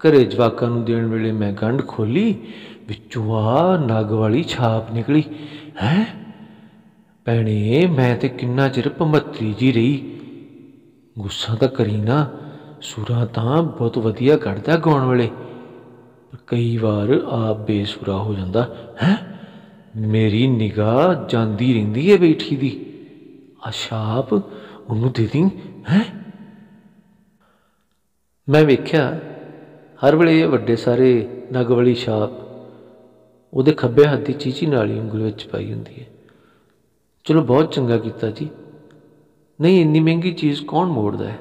घरे जवाकां नूं देण वेले मैं गंढ खोली, विचों आ नग वाली छाप निकली। हैं भैणे मैं ते किन्ना चिर भमत्तरी जी रही। गुस्सा तो करी ना, सुरां तां बहुत वधिया कढ़दा गाउण वेले, पर कई बार आप बेसुरा हो जाता है। मेरी निगाह जांदी रहिंदी है बैठी दी। आ छाप उन्होंने दे दी है। मैं वेख्या हर वेले वड्डे सारे नग वाली छाप उहदे खब्बे हत्थ दी चीची नाली उंगल विच पाई हुंदी है। चलो बहुत चंगा कीता जी। नहीं इन्नी महंगी चीज़ कौन मोड़दा है।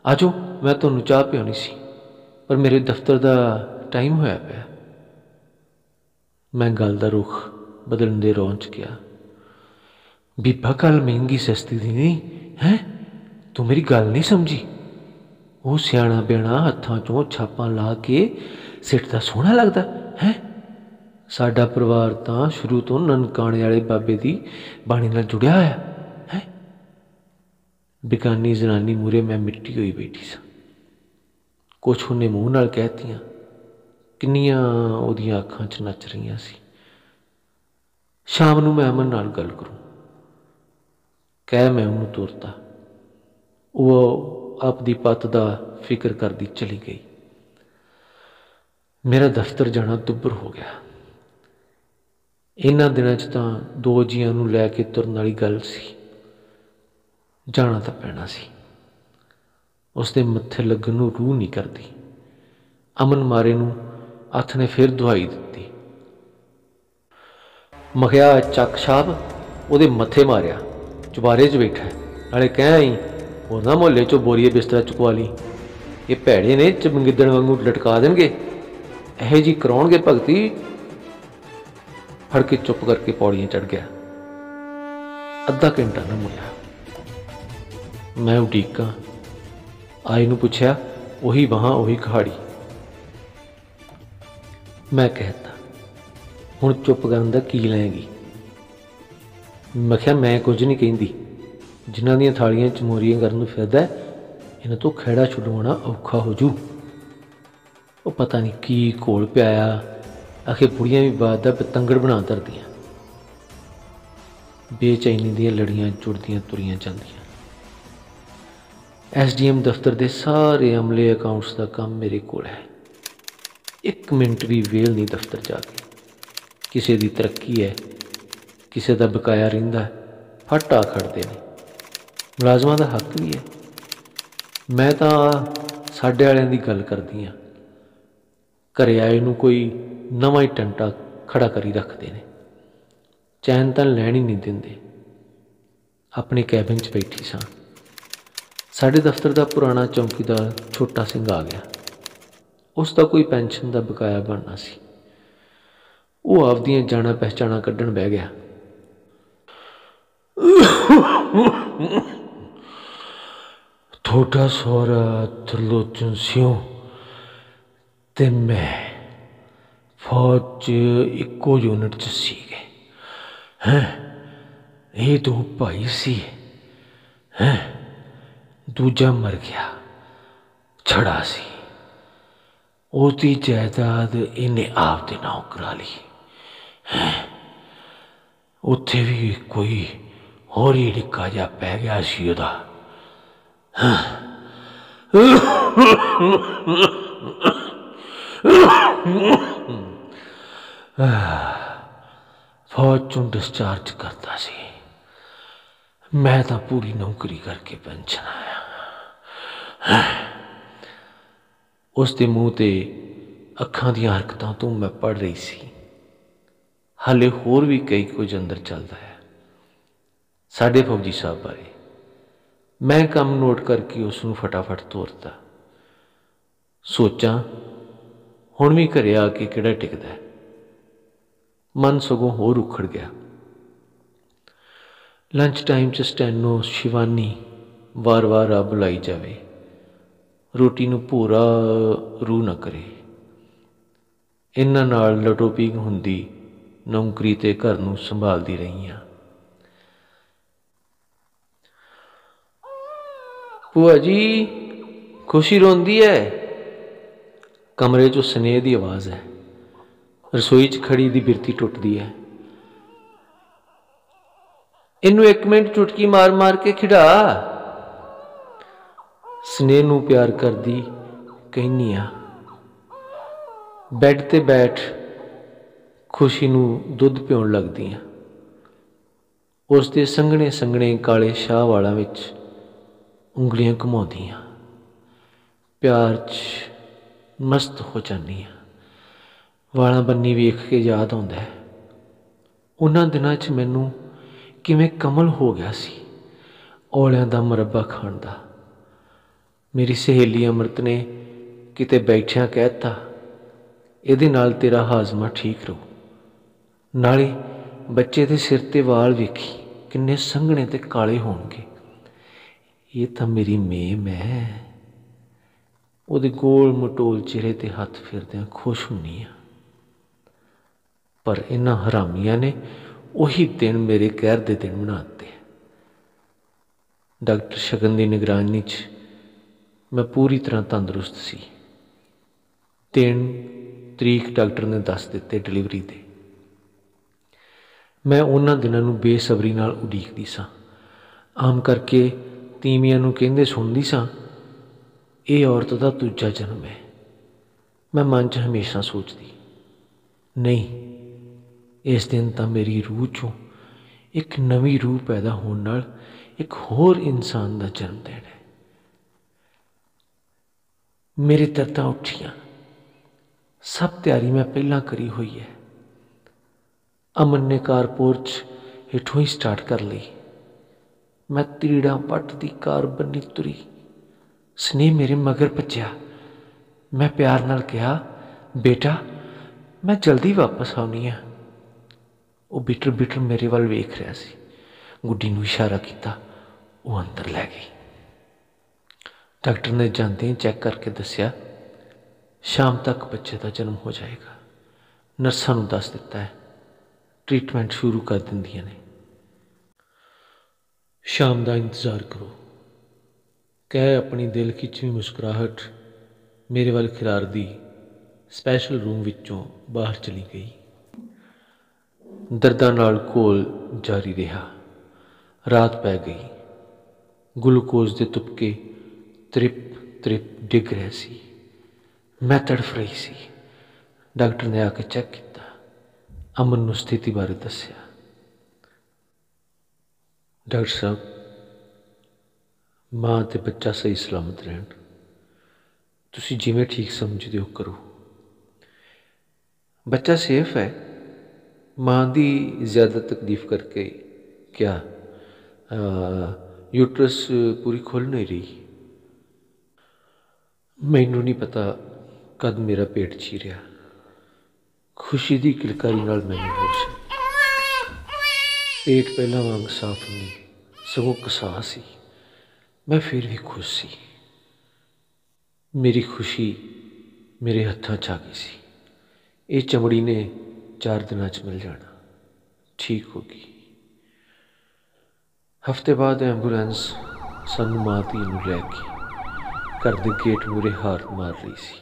आजो मैं तुहानूं चाह पियानी सी, पर मेरे दफ्तर का टाइम होया पिया। मैं गल दा रुख बदलण दे रौं च गया। बीबा गल महंगी सस्ती दी नहीं है, तू मेरी गल नहीं समझी। वो सियाणा ब्याणा हत्थां चों छापां ला के सिटदा सोहना लगदा है। साडा परिवार तां शुरू तो ननकाणे वाले बाबे दी बाणी नाल जुड़िया होया है। बेगानी जनानी मूहरे मैं मिट्टी होई बैठी सा। कुछ उन्हें मूँह नाल कहतियां, किन्नियां उहदियां अखां च नच रहीआं सी। शाम नूं मैं अमन नाल गल करूं कह मैं उन्होंने तुरता। वो आपदी पत दा फिक्र करदी चली गई। मेरा दफ्तर जाना दुबर हो गया। इन्हां दिनां च तां दो जियां नूं लै के तुरन वाली गल सी। जाना तो पैना सी। उसदे मत्थे लगन नूं रूह नहीं करती। अमन मारे नूं हत्थ ने फिर दुहाई दित्ती। मखिया चक छाप उहदे मत्थे मारिया, चुबारे च बैठा है, नाले कह आई होर ना मुहल्ले चों बोरीए बिस्तरा चुकवा ली। ये भैड़े ने चमगिद्दड़ वांगू लटका देणगे, इहो जी कराउणगे भगती। फड़ के चुप करके पौड़ियां चढ़ गया। अद्धा घंटा ना मुड़िया। मैं उडीका आई नूं पुछया, उही वहां उही कहाड़ी। मैं कहता हुण चुप करन दा की लैंगी। मैं क्या मैं कुछ नहीं कहिंदी। जिन्हां दीयां थालियां च मोरियां करन नूं फिरदा इन्हां तो खैड़ा छुडवाउणा औखा हो जू। वो पता नहीं की घोल पियाया, आखिर बुढ़ियां भी बात दा पतंगड़ बना धरदियां। ਬੇਚੈਨੀ ਦੀਆਂ ਲੜੀਆਂ ਜੁੜਦੀਆਂ ਤੁਰੀਆਂ ਜਾਂਦੀਆਂ। SDM ਦਫ਼ਤਰ ਦੇ ਸਾਰੇ ਅਮਲੇ ਅਕਾਊਂਟਸ ਦਾ ਕੰਮ ਮੇਰੇ ਕੋਲ ਹੈ। 1 ਮਿੰਟ ਵੀ ਵੇਲ ਨਹੀਂ ਦਫ਼ਤਰ ਜਾ ਕੇ। ਕਿਸੇ ਦੀ ਤਰੱਕੀ ਹੈ, ਕਿਸੇ ਦਾ ਬਕਾਇਆ ਰਹਿੰਦਾ, ਫਟ ਆ ਖੜਦੇ ਨੇ। ਮੁਲਾਜ਼ਮਾਂ ਦਾ ਹੱਕ ਵੀ ਹੈ। ਮੈਂ ਤਾਂ ਸਾਡੇ ਵਾਲਿਆਂ ਦੀ ਗੱਲ ਕਰਦੀ ਹਾਂ। ਘਰੇ ਆਏ ਨੂੰ ਕੋਈ ਨਵਾਂ ਹੀ ਟੰਟਾ ਖੜਾ ਕਰੀ ਰੱਖਦੇ ਨੇ। ਚੈਨ ਤਾਂ ਲੈਣ ਹੀ ਨਹੀਂ ਦਿੰਦੇ। ਆਪਣੇ ਕੈਬਿਨ 'ਚ ਬੈਠੀ ਸਾਂ। ਸਾਡੇ ਦਫ਼ਤਰ ਦਾ ਪੁਰਾਣਾ ਚੌਂਕੀਦਾਰ ਛੋਟਾ ਸਿੰਘ ਆ ਗਿਆ। ਉਸ ਦਾ ਕੋਈ ਪੈਨਸ਼ਨ ਦਾ ਬਕਾਇਆ ਬਣਨਾ ਸੀ। ਉਹ ਆਪਦੀਆਂ ਜਾਣਾ ਪਹਿਚਾਣਾ ਕੱਢਣ ਬਹਿ ਗਿਆ। ਤੁਹਾਡਾ ਸਹੁਰਾ ਤ੍ਰਿਲੋਚਨ ਸਿੰਘ ਤੇ ਮੈਂ ਫੌਜ 'ਚ ਇੱਕੋ ਯੂਨਿਟ 'ਚ ਸੀਗੇ। ਇਹ ਦੋ ਭਾਈ ਸੀ। ਦੂਜਾ ਮਰ ਗਿਆ, ਛੜਾ ਸੀ। ਉਹਦੀ ਜਾਇਦਾਦ ਇਹਨੇ ਆਪ ਦੇ ਨਾਂ ਕਰਾ ਲਈ। ਉੱਥੇ ਵੀ ਕੋਈ ਹੋਰ ਹੀ ਡਿੱਕਾ ਜਿਹਾ ਪੈ ਗਿਆ ਸੀ ਉਹਦਾ। ਫੌਜ 'ਚੋਂ ਡਿਸਚਾਰਜ ਕਰਦਾ ਸੀ। ਮੈਂ ਤਾਂ ਪੂਰੀ ਨੌਕਰੀ ਕਰਕੇ ਪੈਨਸ਼ਨ ਆਇਆ। ਉਸ ਦੇ ਮੂੰਹ 'ਤੇ ਅੱਖਾਂ ਦੀਆਂ ਹਰਕਤਾਂ ਤੋਂ ਮੈਂ ਪੜ੍ਹ ਰਹੀ ਸੀ। ਹਾਲੇ ਹੋਰ ਵੀ ਕਈ ਕੁਝ ਅੰਦਰ ਚੱਲਦਾ ਹੈ ਸਾਡੇ ਫੌਜੀ ਸਾਹਿਬ ਬਾਰੇ। ਮੈਂ ਕੰਮ ਨੋਟ ਕਰਕੇ ਉਸ ਨੂੰ ਫਟਾਫਟ ਤੋਰਤਾ। ਸੋਚਾਂ ਹੁਣ ਵੀ ਘਰੇ ਆ ਕੇ ਕਿਹੜਾ ਟਿਕਦਾ। ਮਨ ਸਗੋਂ ਹੋਰ ਉਖੜ ਗਿਆ। ਲੰਚ ਟਾਈਮ 'ਚ ਸਟੈਨੋ ਸ਼ਿਵਾਨੀ ਵਾਰ-ਵਾਰ ਆ ਬੁਲਾਈ ਜਾਵੇ। ਰੋਟੀ ਨੂੰ ਭੋਰਾ ਰੂਹ ਨਾ ਕਰੇ। ਇਹਨਾਂ ਨਾਲ ਲਟੋਪੀਗ ਹੁੰਦੀ ਨੌਕਰੀ ਤੇ ਘਰ ਨੂੰ ਸੰਭਾਲਦੀ ਰਹੀ ਹਾਂ। ਭੂਆ ਜੀ, ਖੁਸ਼ੀ ਰੋਂਦੀ ਹੈ। ਕਮਰੇ 'ਚੋਂ ਸਨੇਹ ਦੀ ਆਵਾਜ਼ ਹੈ। ਰਸੋਈ 'ਚ ਖੜੀ ਦੀ ਬਿਰਤੀ ਟੁੱਟਦੀ ਹੈ। ਇਹਨੂੰ 1 ਮਿੰਟ ਚੁਟਕੀ ਮਾਰ ਮਾਰ ਕੇ ਖਿਡਾ। ਸਨੇਹ ਨੂੰ ਪਿਆਰ ਕਰਦੀ ਕਹਿੰਦੀ ਆ। ਬੈੱਡ 'ਤੇ ਬੈਠ ਖੁਸ਼ੀ ਨੂੰ ਦੁੱਧ ਪਿਉਣ ਲੱਗਦੀ ਆ। ਉਸ ਦੇ ਸੰਘਣੇ ਸੰਘਣੇ ਕਾਲੇ ਸ਼ਾਹ ਵਾਲਾਂ ਵਿੱਚ ਉਂਗਲੀਆਂ ਘੁਮਾਉਂਦੀ ਹਾਂ। ਪਿਆਰ 'ਚ ਮਸਤ ਹੋ ਜਾਂਦੀ ਹਾਂ। ਵਾਲਾਂ ਬੰਨੀ ਵੇਖ ਕੇ ਯਾਦ ਆਉਂਦਾ ਹੈ ਉਹਨਾਂ ਦਿਨਾਂ 'ਚ ਮੈਨੂੰ ਕਿਵੇਂ ਕਮਲ ਹੋ ਗਿਆ ਸੀ ਔਲਿਆਂ ਦਾ ਮੁਰੱਬਾ ਖਾਣ ਦਾ। ਮੇਰੀ ਸਹੇਲੀ ਅੰਮ੍ਰਿਤ ਨੇ ਕਿਤੇ ਬੈਠਿਆਂ ਕਹਿ ਦਿੱਤਾ, ਇਹਦੇ ਨਾਲ ਤੇਰਾ ਹਾਜ਼ਮਾ ਠੀਕ ਰਹੂ। ਨਾਲੇ ਬੱਚੇ ਦੇ ਸਿਰ 'ਤੇ ਵਾਲ ਵੇਖੀ ਕਿੰਨੇ ਸੰਘਣੇ ਤੇ ਕਾਲੇ ਹੋਣਗੇ। ਇਹ ਤਾਂ ਮੇਰੀ ਮੇਮ ਹੈ। ਉਹਦੇ ਗੋਲ ਮਟੋਲ ਚਿਹਰੇ 'ਤੇ ਹੱਥ ਫੇਰਦਿਆਂ ਖੁਸ਼ ਹੁੰਦੀ ਹਾਂ। ਪਰ ਇਹਨਾਂ ਹਰਾਮੀਆਂ ਨੇ ਉਹੀ ਦਿਨ ਮੇਰੇ ਕਹਿਰ ਦੇ ਦਿਨ ਬਣਾ ਦਿੱਤੇ। ਡਾਕਟਰ ਸ਼ਗਨ ਦੀ ਨਿਗਰਾਨੀ 'ਚ ਮੈਂ ਪੂਰੀ ਤਰ੍ਹਾਂ ਤੰਦਰੁਸਤ ਸੀ। ਦਿਨ ਤਰੀਕ ਡਾਕਟਰ ਨੇ ਦੱਸ ਦਿੱਤੇ ਡਿਲੀਵਰੀ ਦੇ। ਮੈਂ ਉਹਨਾਂ ਦਿਨਾਂ ਨੂੰ ਬੇਸਬਰੀ ਨਾਲ ਉਡੀਕਦੀ ਸਾਂ। ਆਮ ਕਰਕੇ ਤੀਵੀਆਂ ਨੂੰ ਕਹਿੰਦੇ ਸੁਣਦੀ ਸਾਂ, ਇਹ ਔਰਤ ਦਾ ਦੂਜਾ ਜਨਮ ਹੈ। ਮੈਂ ਮਨ 'ਚ ਹਮੇਸ਼ਾ ਸੋਚਦੀ, ਨਹੀਂ, ਇਸ ਦਿਨ ਤਾਂ ਮੇਰੀ ਰੂਹ 'ਚੋਂ ਇੱਕ ਨਵੀਂ ਰੂਹ ਪੈਦਾ ਹੋਣ ਨਾਲ ਇੱਕ ਹੋਰ ਇਨਸਾਨ ਦਾ ਜਨਮ ਦਿਨ ਹੈ। ਮੇਰੇ ਦਰਦਾਂ ਉੱਠੀਆਂ। ਸਭ ਤਿਆਰੀ ਮੈਂ ਪਹਿਲਾਂ ਕਰੀ ਹੋਈ ਹੈ। ਅਮਨ ਨੇ ਕਾਰਪੋਰ 'ਚ ਹੇਠੋਂ ਹੀ ਸਟਾਰਟ ਕਰ ਲਈ। ਮੈਂ ਤੀੜਾਂ ਪੱਟ ਦੀ ਕਾਰ ਬੰਨੀ ਤੁਰੀ। ਸਨੇਹ ਮੇਰੇ ਮਗਰ ਭੱਜਿਆ। ਮੈਂ ਪਿਆਰ ਨਾਲ ਕਿਹਾ, ਬੇਟਾ ਮੈਂ ਜਲਦੀ ਵਾਪਸ ਆਉਣੀ ਹਾਂ। ਉਹ ਬਿਟਰ ਬਿਟਰ ਮੇਰੇ ਵੱਲ ਵੇਖ ਰਿਹਾ ਸੀ। ਗੁੱਡੀ ਨੂੰ ਇਸ਼ਾਰਾ ਕੀਤਾ, ਉਹ ਅੰਦਰ ਲੈ ਗਈ। ਡਾਕਟਰ ਨੇ ਜਾਂਦੇ ਚੈੱਕ ਕਰਕੇ ਦੱਸਿਆ, ਸ਼ਾਮ ਤੱਕ ਬੱਚੇ ਦਾ ਜਨਮ ਹੋ ਜਾਏਗਾ। ਨਰਸਾਂ ਨੂੰ ਦੱਸ ਦਿੱਤਾ ਹੈ, ਟ੍ਰੀਟਮੈਂਟ ਸ਼ੁਰੂ ਕਰ ਦਿੰਦੀਆਂ ਨੇ। ਸ਼ਾਮ ਦਾ ਇੰਤਜ਼ਾਰ ਕਰੋ, ਕਹਿ ਆਪਣੀ ਦਿਲ ਖਿੱਚਵੀਂ ਮੁਸਕਰਾਹਟ ਮੇਰੇ ਵੱਲ ਖਿਲਾਰਦੀ ਸਪੈਸ਼ਲ ਰੂਮ ਵਿੱਚੋਂ ਬਾਹਰ ਚਲੀ ਗਈ। ਦਰਦਾਂ ਨਾਲ ਘੋਲ ਜਾਰੀ ਰਿਹਾ। रात पै गई। ग्लूकोज के तुपके त्रिप त्रिप डिग रहे सी। मैं तड़फ रही सी। डॉक्टर ने आके चैक किया, अमन नूं स्थिति बारे दस्या। डॉक्टर साहब, मां ते बच्चा सही सलामत रहन, तुसीं जिवें ठीक समझदे हो करो। बच्चा सेफ है, मां दी ज़्यादा तकलीफ करके क्या यूट्रस पूरी खुल नहीं रही। मैनू नहीं पता कद मेरा पेट चीरिया। खुशी की किलकारी नाल मैनू होश है। पेट पहला वांग साफ नहीं, सगों कसा सी। मैं फिर भी खुश सी। मेरी खुशी मेरे हत्थां च आ गई सी। ये चमड़ी ने 4 दिनां च मिल जाना, ठीक होगी। हफ्ते बाद एंबूलेंस सानू मां धी नूं लै गई। घर दे गेट मूहरे हार मार रही सी।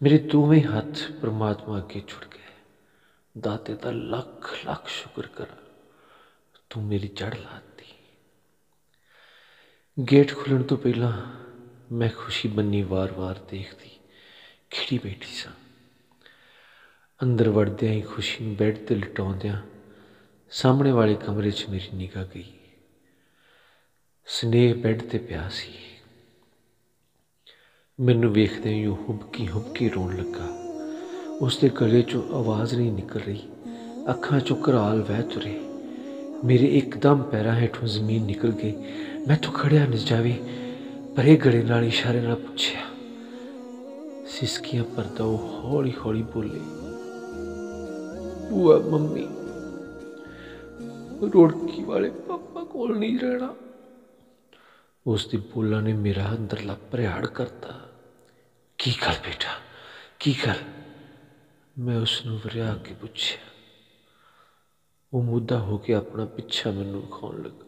मेरे दोवें हत्थ परमात्मा अगे जुड़ गए। दाते दा लख लख शुक्र करा, तू मेरी जड़ लाती। गेट खुलण तो पहला मैं खुशी बन्नी वार वार देखती खिड़ी बैठी सा। अंदर वड़द्या ही खुशी नूं बैड ते लिटाउंदियां सामने वाले कमरे च मेरी निगाह गई। स्नेह बैड ते पिया सी। मैनू वेखदे ही वो हुबकी हुबकी रोन लगा। उसके गले चों आवाज़ नहीं निकल रही, अखां चों घराल वह तुरे। मेरे एकदम पैरां हेठों जमीन निकल गई। मैं तो खड़िया न जावे, परे गले नाल इशारे नाल पुछया। सिसकियां भरदा वो हौली हौली बोले, बुआ मम्मी, रोड़की वाले पापा कोल नहीं रहना। उसकी बोला ने मेरा अंदरला भरियाड़ करता। की गल बेटा, की गल? मैं उसनूं वरिया के पुछया। वो मुद्दा होके अपना पिछा मैनू विखाउण लगा।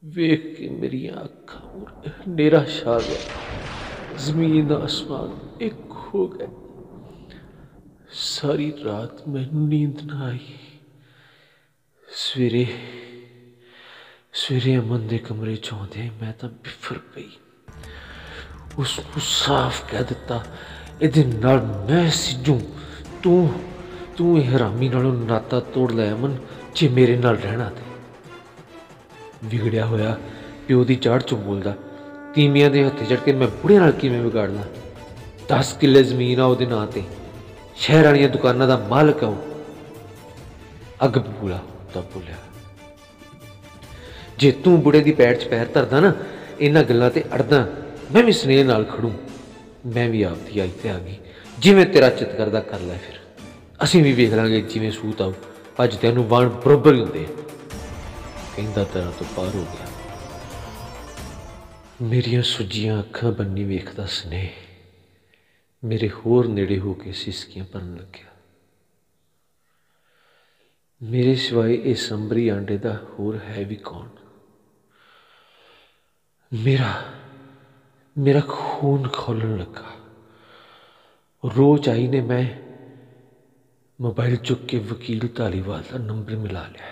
वेख के मेरिया अखां मूहरे हनेरा छा गया। जमीन आसमान एक हो गए। सारी रात मैनू नींद ना आई। सवेरे सवेरे अमन दे कमरे च आउंदे मैं तां बिफर पई। उसको साफ कह दिता, इहदे नाल मैं सिज्जूं। तू तू इह हरामी नालों नाता तोड़ लै अमन, जे मेरे नाल रहना ते। विगड़िया होया प्यो की चाड़ चों बोलदा, तीमियां दे हत्थे चढ़ के मैं बुढ़े नाल किवें बिगाड़ना। 10 किले जमीन आ उहदे नां ते, शहर वालियां दुकानां दा मालक आ। अग बबूला तब बोलिया, जे तू बुढ़े की पैर च पैर धरदा ना, इन्हां गल्लां ते अड़दा, मैं भी स्नेह नाल खड़ूं। मैं भी आपदी आई ते आ गई, जिवें तेरा चित करदा कर लै। फिर असीं भी वेख लांगे जिवें सूत आऊ। भजदिआं नूं वाण बरोबर ही हुंदे। कहंदा तरह तो पार हो गया। मेरियां सुजियां अखां बन्नी वेखदा स्नेह मेरे होर नेड़े होके सिसकियां भरन लग्या। मेरे सिवाय इस अंबरी आंडे दा होर है भी कौन? मेरा खून खौलन लगा। रोज आई ने मैं मोबाइल चुक के वकील धालीवाल का नंबर मिला लिया।